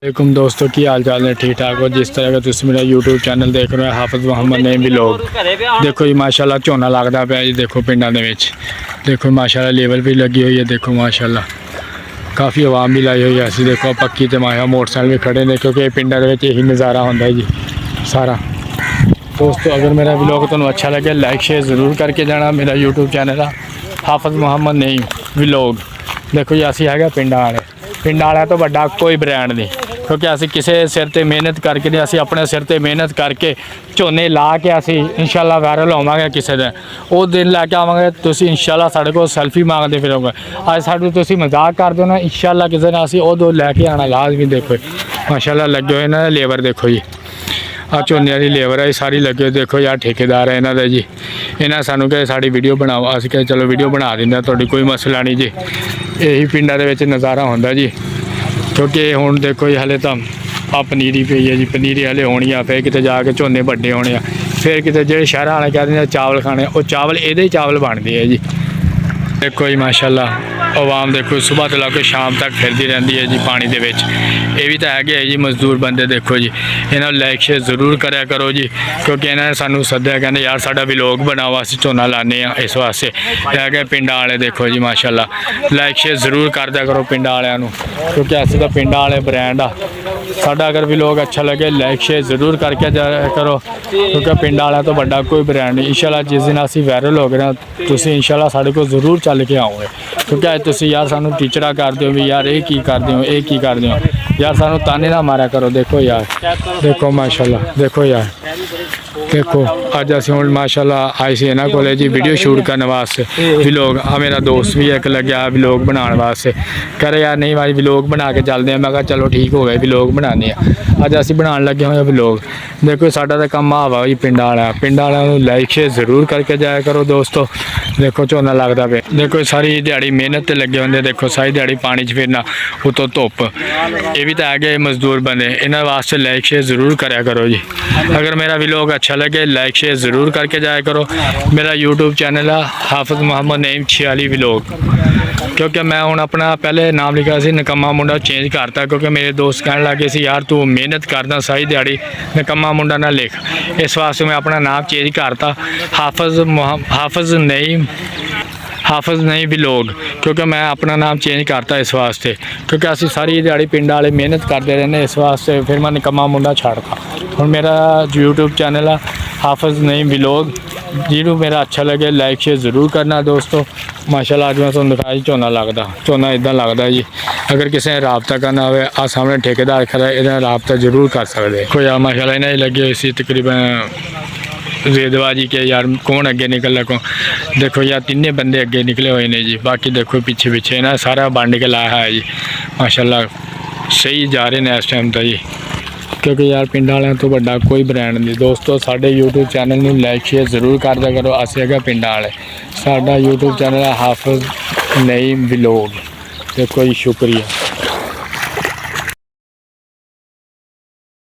वालेकुम दोस्तों की हाल चाल ने ठीक ठाक हो। जिस तरह का तुम मेरा यूट्यूब चैनल देख रहे हो हाफिज़ मुहम्मद नेम व्लॉग। देखो जी माशाल्लाह झोना लगता पाया जी। देखो पिंडा दे विच देखो माशाल्लाह लेवल भी लगी हुई है। देखो माशाल्लाह काफ़ी आवाम भी लाई हुई है। असी देखो पक्की तो माया मोटरसाइकिल भी खड़े ने क्योंकि पिंडा दे विच यही नज़ारा होंदा है जी सारा। दोस्तों अगर मेरा व्लॉग तुहानू अच्छा लगे लाइक शेयर ज़रूर करके जाना। मेरा यूट्यूब चैनल है हाफिज़ मुहम्मद नेम व्लॉग। देखो जी असी है पिंड वाले तो बड़ा कोई ब्रांड नहीं क्योंकि असी किसी सिर ते मेहनत करके नहीं, असी अपने सिर ते मेहनत करके झोने ला के असी इंशाल्लाह वायरल होवांगे। किसी दिन वो दिन लैके आवांगे तुसी इंशाल्लाह साढ़े को सेल्फी मांगते फिरोगे। अज साडू तुसी मजाक कर दो ना इंशाल्लाह किसी दिन असी उदों लैके आना लाजमी। देखो माशाल्लाह लगे हुए ना लेबर। देखो जी आ झोने की लेबर है सारी लगे हुए। देखो यार ठेकेदार है इन्हों का जी। इन्हें सानू कहे साड़ी वीडियो बनाओ, अस कहे चलो वीडियो बना देंगे थोड़ी कोई मसला नहीं जी। यही पिंडा दे विच नज़ारा होंदा जी क्योंकि हुण देखो जी हले तो आ पनीरी पई है जी। पनीरी हले होनी आ, फिर किते जाके झोने बड्डे होने आ, फिर किते जेह्ड़े शहरां वाले कहते चावल खाने वो चावल इहदे ही चावल बनदे है जी। देखो जी माशाल्लाह आवाम देखो सुबह तो लग के शाम तक फिरती रहती है जी पानी दे विच। ये भी तो है जी मजदूर बंदे। देखो जी इन्होंने लाइक शेयर जरूर कराया करो जी क्योंकि इन्होंने सानू सद्या कहते यार साडा व्लॉग बनाओ असीं झोना लाने इस वास्ते है गए पिंड वाले। देखो जी माशाल्लाह लाइक शेयर जरूर कर दिया करो पिंड वालियां नू क्योंकि असीं तो पिंड वाले ब्रांड आ। साडा अगर व्लॉग अच्छा लगे लाइक शेयर जरूर करके जाया करो क्योंकि पिंड वाला तो बड़ा कोई ब्रांड नहीं। इंशाल्लाह जिस दिन असीं वायरल हो गए ना तुसीं इंशाल्लाह साडे कोल जरूर चल के आओगे क्योंकि अज तुसीं यार सानू टीचरा करदे हो भी यार ये की करदे हो ये की करदे हो यार सानू ताने ना मारा करो। देखो यार देखो माशाल्लाह देखो यार देखो अज असीं हुण माशाल्लाह आए सी इन्हां कोले जी वीडियो शूट करने वास्ते व्लॉग। मेरा दोस्त भी एक लग्या व्लॉग बनाने वास्ते कह रहे यार नहीं भाई व्लॉग बना के चलते हैं। मैं कहा चलो ठीक हो गया व्लॉग बनाने अज असीं बनाने लगे हुए व्लॉग। देखो साडा तो कम हवा जी पिंड वाला लाइक शेयर जरूर करके जाया करो दोस्तों। देखो झोना लगता पे देखो सारी दिहाड़ी मेहनत ते लगे होंगे। देखो सारी दिहाड़ी पानी च फिरना उतों धुप्प ये भी तो है मजदूर बंदे इन्होंने वास्ते लाइक शेयर जरूर कराया करो जी। अगर मेरा व्लॉग अच्छा लगे लाइक शेयर ज़रूर करके जाया करो। मेरा यूट्यूब चैनल है हाफिज़ मुहम्मद नेम 46 व्लॉग क्योंकि मैं हूँ अपना पहले नाम लिखा सी नकम्मा मुंडा चेंज करता क्योंकि मेरे दोस्त कहने लगे सी यार तू मेहनत करदा सारी दिहाड़ी नकम्मा मुंडा ना लिख। इस वास्ते मैं अपना नाम चेंज करता हाफिज़ नहीं व्लॉग क्योंकि मैं अपना नाम चेंज करता इस वास्ते क्योंकि असी सारी दिहाड़ी पिंड वाले मेहनत करते रहने इस वास्ते फिर मैं निकम्मा मुंडा छाड़ता। हुण मेरा यूट्यूब चैनल है हाफिज़ नहीं व्लॉग। जिन्हों मेरा अच्छा लगे लाइक शेयर जरूर करना दोस्तों। माशाल्लाह अज मैं तुहानू दिखाया झोना लगता झोना इदा लगता जी। अगर किसी ने रबता करना हो आ सामने ठेकेदार खड़ा इन्हें रबता जरूर कर सकते। कोई माशाल्लाह इन्हें लगे हुए सी तकरीबन रेदबाजी के यार कौन अगे निकल को। देखो यार तीनों बंदे अगे निकले हुए हैं जी। बाकी देखो पीछे पीछे ना सारा बंड के लाया है जी। माशाल्लाह सही जा रहे हैं इस टाइम तो जी क्योंकि यार पिंड वालों तो बड़ा कोई ब्रांड नहीं। दोस्तों साडे यूट्यूब चैनल में लाइक शेयर जरूर कर दिया करो। असीं है पिंड वाले साडा यूट्यूब चैनल है हाफिज़ नहीं व्लॉग। देखो जी शुक्रिया।